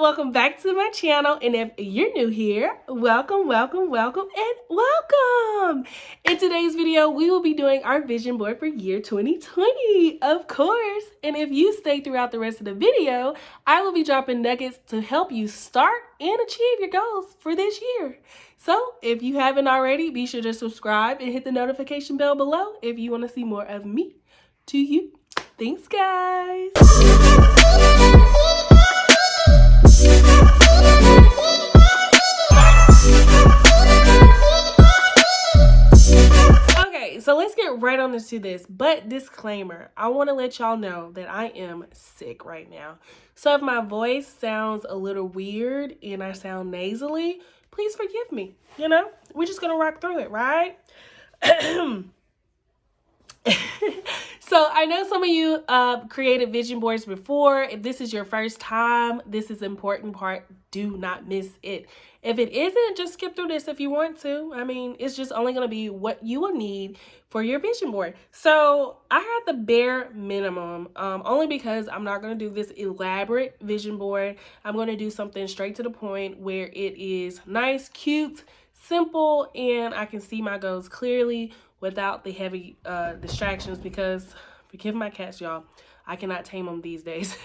welcome back to my channel, and if you're new here, welcome, welcome, welcome, and welcome. In today's video, we will be doing our vision board for year 2020, of course. And if you stay throughout the rest of the video, I will be dropping nuggets to help you start and achieve your goals for this year. So if you haven't already, be sure to subscribe and hit the notification bell below if you want to see more of me to you. Thanks, guys. Okay, so let's get right on into this. But disclaimer, I want to let y'all know that I am sick right now. So if my voice sounds a little weird and I sound nasally, please forgive me. You know, we're just going to rock through it, right? So I know some of you created vision boards before. If this is your first time, this is the important part. Do not miss it. If it isn't, just skip through this if you want to. I mean, it's just only going to be what you will need for your vision board. So I had the bare minimum, only because I'm not going to do this elaborate vision board. I'm going to do something straight to the point where it is nice, cute, simple, and I can see my goals clearly without the heavy distractions, because forgive my cats, y'all, I cannot tame them these days.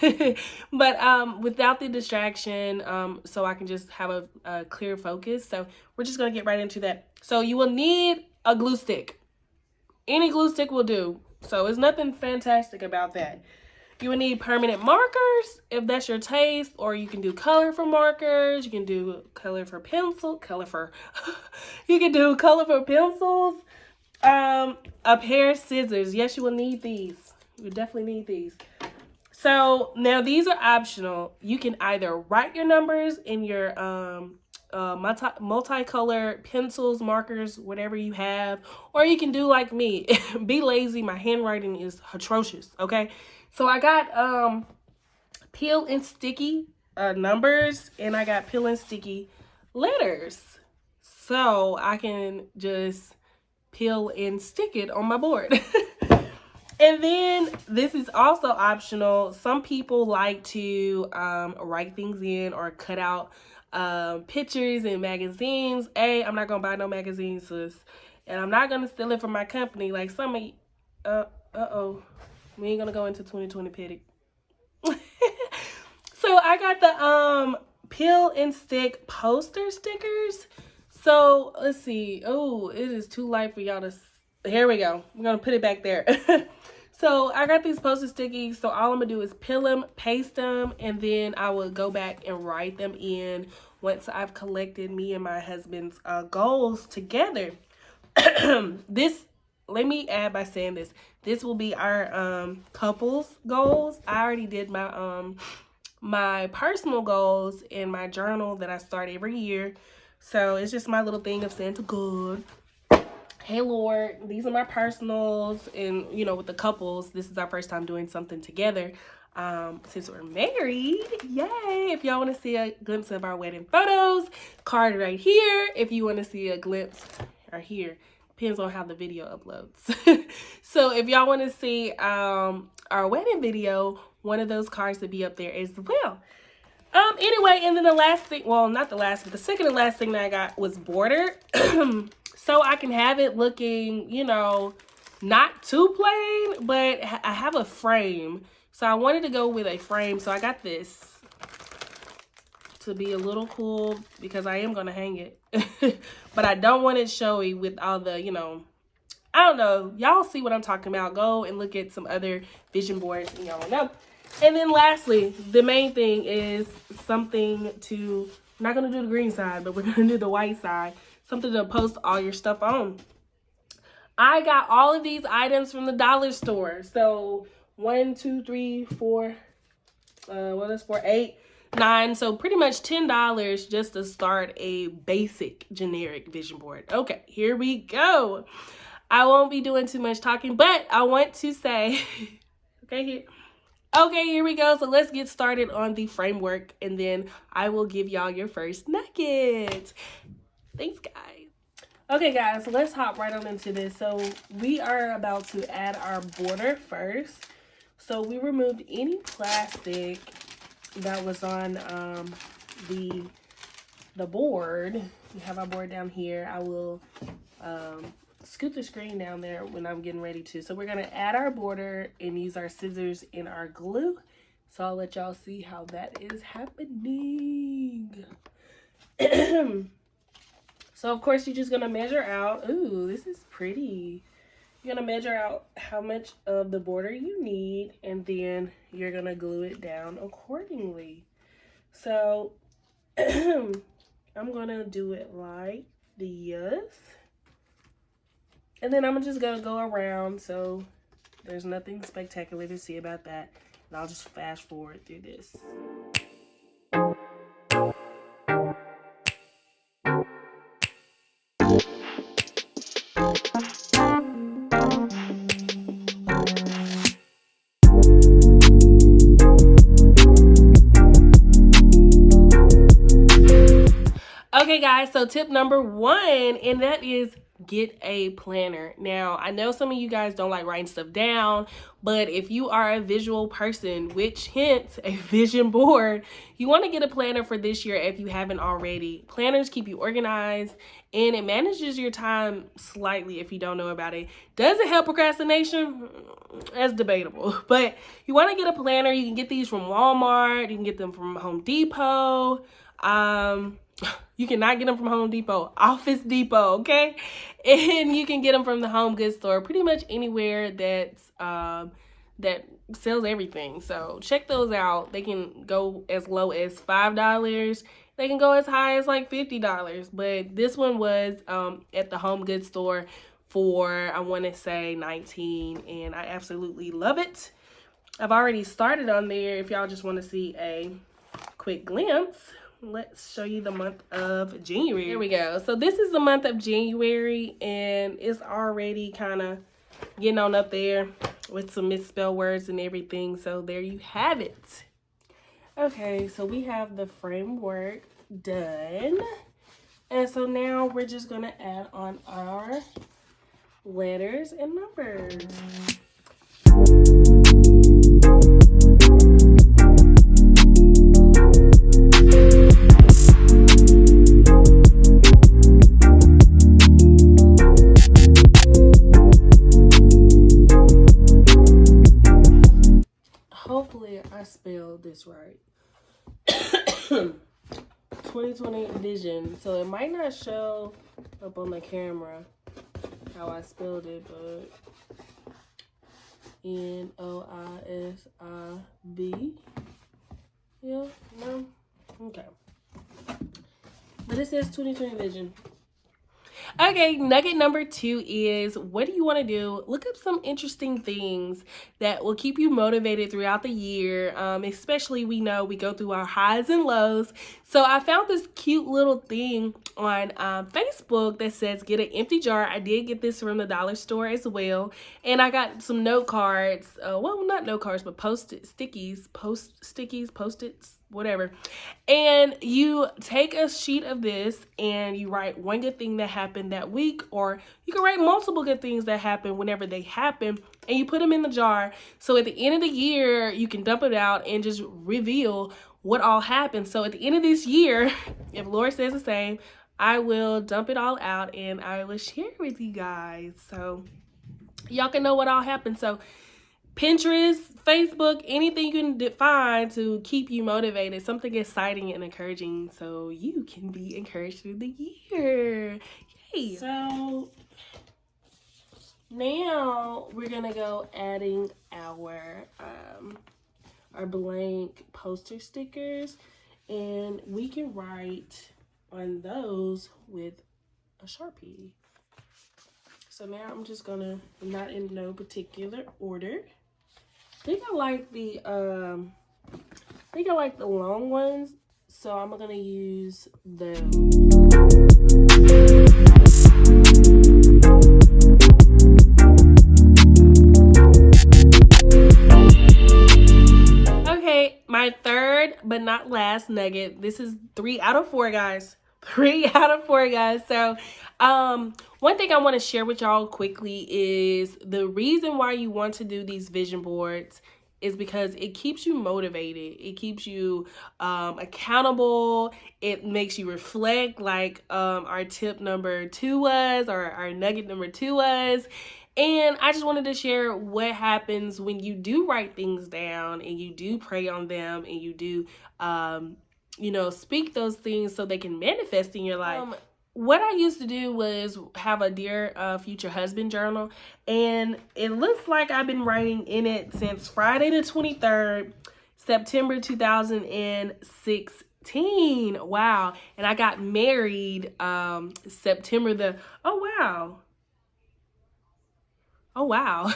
But without the distraction, so I can just have a clear focus. So we're just gonna get right into that. So you will need a glue stick. Any glue stick will do. So it's nothing fantastic about that. You will need permanent markers if that's your taste, or you can do colorful markers. You can do colorful pencils. You can do colorful pencils. A pair of scissors. Yes, you will need these. You definitely need these. So now these are optional. You can either write your numbers in your multicolored pencils, markers, whatever you have, or you can do like me. Be lazy. My handwriting is atrocious. Okay, so I got peel and sticky numbers, and I got peel and sticky letters, so I can just peel and stick it on my board. And then this is also optional. Some people like to write things in or cut out pictures in magazines. I'm not gonna buy no magazines, sis, and I'm not gonna steal it from my company like some of we ain't gonna go into 2020 petty. So I got the peel and stick poster stickers. So let's see. Oh, it is too light for y'all to. Here we go. I'm gonna put it back there. So I got these poster stickies. So all I'm gonna do is peel them, paste them, and then I will go back and write them in once I've collected me and my husband's goals together. Let me add by saying this. This will be our couples goals. I already did my my personal goals in my journal that I start every year. So it's just my little thing of saying to God, hey Lord, these are my personals. And you know, with the couples, this is our first time doing something together since we're married. Yay! If y'all want to see a glimpse of our wedding photos, card right here. If you want to see a glimpse right here, depends on how the video uploads. So if y'all want to see our wedding video, one of those cards will be up there as well. Anyway, and then the last thing, well, not the last, but the second and last thing that I got was border. So I can have it looking, you know, not too plain, but I have a frame. So I wanted to go with a frame. So I got this to be a little cool because I am going to hang it. But I don't want it showy with all the, you know, I don't know. Y'all see what I'm talking about. Go and look at some other vision boards and y'all know. And then lastly, the main thing is something to, I'm not going to do the green side, but we're going to do the white side. Something to post all your stuff on. I got all of these items from the dollar store. So 1, 2, 3, 4, what is 4, 8, 9. So pretty much $10 just to start a basic generic vision board. Okay, here we go. I won't be doing too much talking, but I want to say, okay, here we go. So let's get started on the framework, and then I will give y'all your first nugget. Thanks, guys. Okay, guys, so let's hop right on into this. So we are about to add our border first. So we removed any plastic that was on the board. We have our board down here. I will scoot the screen down there when I'm getting ready to. So we're going to add our border and use our scissors and our glue. So I'll let y'all see how that is happening. So of course you're just going to measure out. Ooh, this is pretty. You're going to measure out how much of the border you need, and then you're going to glue it down accordingly. So I'm going to do it like this. And then I'm just going to go around, so there's nothing spectacular to see about that. And I'll just fast forward through this. Okay guys, so tip number 1, and that is get a planner. Now, I know some of you guys don't like writing stuff down, but if you are a visual person, which hence a vision board, you want to get a planner for this year if you haven't already. Planners keep you organized, and it manages your time slightly if you don't know about it. Does it help procrastination? That's debatable, but you want to get a planner. You can get these from Walmart. You can get them from Home Depot. You cannot get them from Home Depot, Office Depot, okay? And you can get them from the Home Goods store, pretty much anywhere that's that sells everything. So check those out. They can go as low as $5. They can go as high as like $50. But this one was at the Home Goods store for, I want to say, $19, and I absolutely love it. I've already started on there. If y'all just want to see a quick glimpse, let's show you the month of January. Here we go. So this is the month of January, and it's already kind of getting on up there with some misspelled words and everything. So there you have it. Okay, so we have the framework done. And so now we're just going to add on our letters and numbers. Hopefully I spelled this right. 2020 vision. So it might not show up on the camera how I spelled it, but N-O-I-S-I-B. Yeah, no? Okay. But it says 2020 vision. Okay, nugget number 2 is, what do you want to do? Look up some interesting things that will keep you motivated throughout the year. Especially, we know we go through our highs and lows. So I found this cute little thing on Facebook that says get an empty jar. I did get this from the dollar store as well. And I got some note cards. Well, not note cards, but post-its, whatever. And you take a sheet of this and you write one good thing that happened that week, or you can write multiple good things that happen whenever they happen, and you put them in the jar. So at the end of the year, you can dump it out and just reveal what all happened. So at the end of this year, if Lord says the same, I will dump it all out and I will share it with you guys. So y'all can know what all happened. So Pinterest, Facebook, anything you can find to keep you motivated, something exciting and encouraging so you can be encouraged through the year. Yay! So now we're gonna go adding our blank poster stickers, and we can write on those with a Sharpie. So now I'm just gonna, not in no particular order. I think I like the long ones, so I'm gonna use those. Okay, my third but not last nugget. This is 3 out of 4, guys. 3 out of 4, guys. So one thing I want to share with y'all quickly is the reason why you want to do these vision boards is because it keeps you motivated. It keeps you accountable. It makes you reflect, like our tip number 2 was, or our nugget number 2 was. And I just wanted to share what happens when you do write things down and you do pray on them and you do, speak those things so they can manifest in your life. What I used to do was have a Dear Future Husband journal, and it looks like I've been writing in it since Friday the 23rd, September 2016. Wow. And I got married September the, oh wow.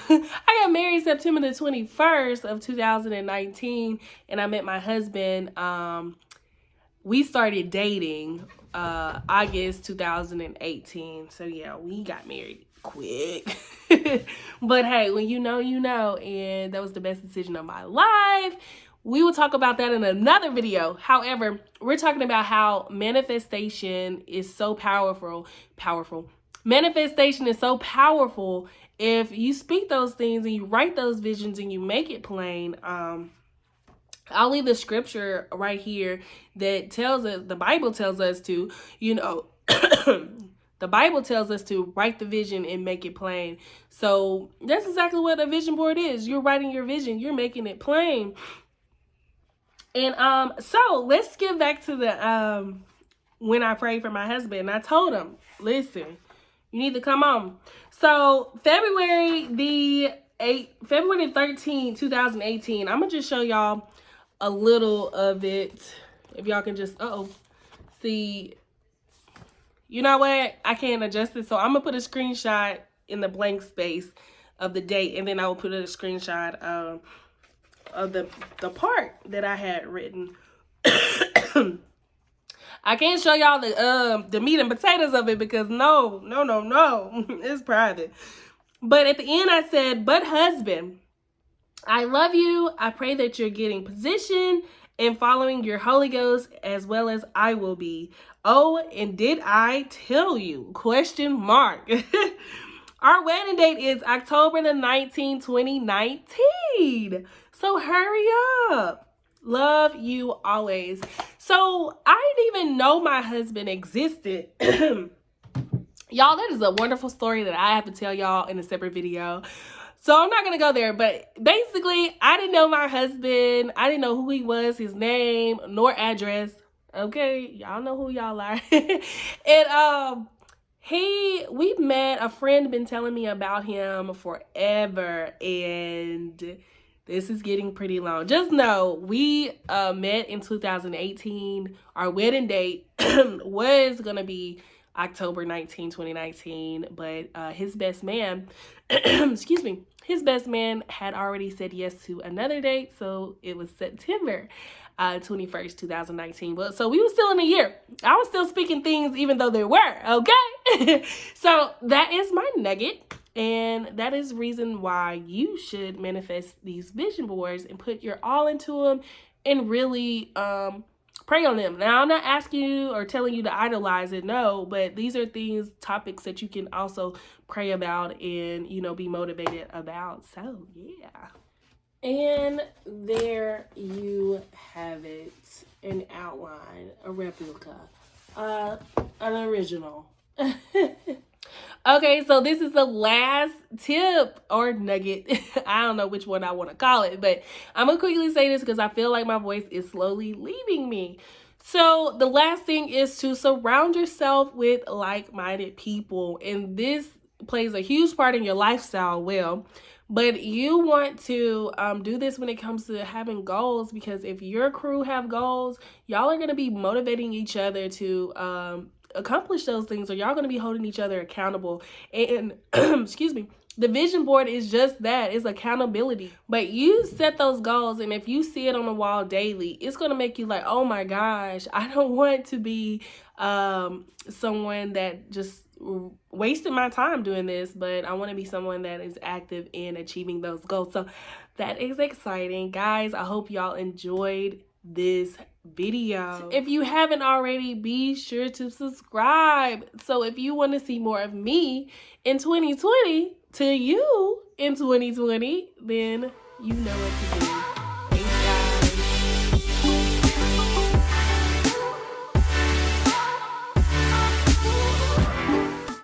I got married September the 21st of 2019, and I met my husband. We started dating August 2018. So yeah, we got married quick. But hey, when you know, you know, and that was the best decision of my life. We will talk about that in another video. However, we're talking about how manifestation is so powerful. Manifestation is so powerful if you speak those things and you write those visions and you make it plain. I'll leave the scripture right here that tells us, the Bible tells us to, the Bible tells us to write the vision and make it plain. So that's exactly what a vision board is. You're writing your vision, you're making it plain. And so let's get back to the when I prayed for my husband. I told him, listen, you need to come on. So February the 13th, 2018, I'm gonna just show y'all a little of it. If y'all can just see. You know what? I can't adjust it, so I'm gonna put a screenshot in the blank space of the date, and then I will put a screenshot of the part that I had written. I can't show y'all the meat and potatoes of it because no, it's private. But at the end I said, but husband, I love you. I pray that you're getting positioned and following your Holy Ghost as well as I will be. Oh, and did I tell you? Question mark. Our wedding date is October the 19th, 2019. So hurry up. Love you always. So I didn't even know my husband existed. Y'all, that is a wonderful story that I have to tell y'all in a separate video. So I'm not going to go there, but basically I didn't know my husband. I didn't know who he was, his name, nor address. Okay, y'all know who y'all are. And we met, a friend been telling me about him forever, and this is getting pretty long. Just know we met in 2018. Our wedding date was going to be October 19, 2019, but his best man, excuse me, his best man had already said yes to another date, so it was September 21st, 2019. But so we were still in a year. I was still speaking things even though they were, okay? So that is my nugget, and that is reason why you should manifest these vision boards and put your all into them and really pray on them. Now, I'm not asking you or telling you to idolize it, no, but these are topics that you can also pray about and, be motivated about. So, yeah. And there you have it, an outline, a replica, an original. Okay, so this is the last tip or nugget. I don't know which one I want to call it, but I'm going to quickly say this because I feel like my voice is slowly leaving me. So the last thing is to surround yourself with like-minded people, and this plays a huge part in your lifestyle. But you want to do this when it comes to having goals, because if your crew have goals, y'all are going to be motivating each other to accomplish those things, or y'all going to be holding each other accountable. And excuse me, the vision board is just that. It's accountability. But you set those goals, and if you see it on the wall daily, it's going to make you like, oh my gosh, I don't want to be someone that just wasted my time doing this, but I want to be someone that is active in achieving those goals. So that is exciting, guys. I hope y'all enjoyed this video. If you haven't already, be sure to subscribe. So if you want to see more of me in 2020 to you in 2020, then You know what to do.